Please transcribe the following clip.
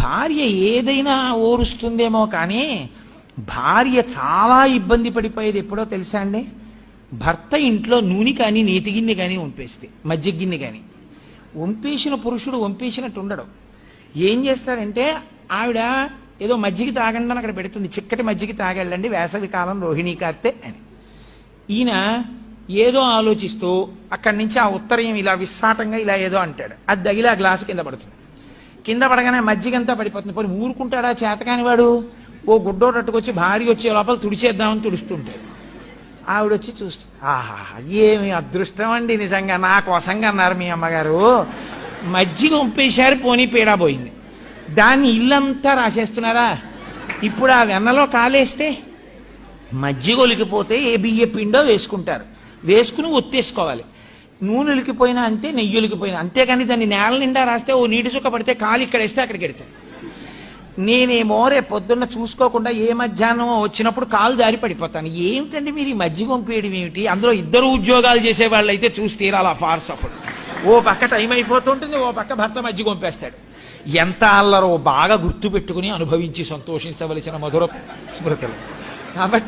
భార్య ఏదైనా ఓరుస్తుందేమో కానీ భార్య చాలా ఇబ్బంది పడిపోయేది ఎప్పుడో తెలుసా అండి? భర్త ఇంట్లో నూనె కానీ నేతి గిన్నె కానీ వంపేస్తే, మజ్జిగ గిన్నె కానీ వంపేసిన పురుషుడు వంపేసినట్టు ఉండడు. ఏం చేస్తారంటే ఆవిడ ఏదో మజ్జిగ తాగండి అని అక్కడ పెడుతుంది, చిక్కటి మజ్జిగ తాగెళ్ళండి వేసవి కాలం రోహిణీ కార్తె అని. ఈయన ఏదో ఆలోచిస్తూ అక్కడి నుంచి ఆ ఉత్తరం ఇలా విస్సాటంగా ఇలా ఏదో అంటాడు, అది తగిలి ఆ గ్లాసు కింద పడుతుంది. కింద పడగానే మజ్జిగంతా పడిపోతుంది. పోనీ ఊరుకుంటాడా చేతకాని వాడు? ఓ గుడ్డోటట్టుకొచ్చి భార్య వచ్చే లోపల తుడిచేద్దామని తుడుస్తుంటాడు. ఆవిడొచ్చి చూస్తుంది, ఆహా ఏమి అదృష్టం అండి, నిజంగా నా కోసంగా అన్నారు మీ అమ్మగారు, మజ్జిగ వంపేశారు, పోనీ పీడా పోయింది. దాన్ని ఇల్లంతా రాసేస్తున్నారా? ఇప్పుడు ఆ వెన్నలో కాలేస్తే మజ్జిగ ఒలికిపోతే ఏ బియ్య పిండో వేసుకుంటారు, వేసుకుని ఒత్తేసుకోవాలి. నూనె ఒలికిపోయినా అంతే, నెయ్యి ఒలికిపోయినా, అంతేకాని దాన్ని నేల నిండా రాస్తే ఓ నీటి చుక్క పడితే కాలు ఇక్కడ వేస్తే అక్కడికి వెడతాయి. నేనేమో రేపు పొద్దున్న చూసుకోకుండా ఏ మధ్యాహ్నం వచ్చినప్పుడు కాలు దారి పడిపోతాను. ఏమిటండి మీరు ఈ మజ్జిగ పంపేయడం ఏమిటి? అందులో ఇద్దరు ఉద్యోగాలు చేసే వాళ్ళు అయితే చూసి తీరాలి ఆ ఫార్స్. అప్పుడు ఓ పక్క టైం అయిపోతుంటుంది, ఓ పక్క భర్త మజ్జిగ పంపేస్తాడు. ఎంత అల్లరో బాగా గుర్తు పెట్టుకుని అనుభవించి సంతోషించవలసిన మధుర స్మృతులు. కాబట్టి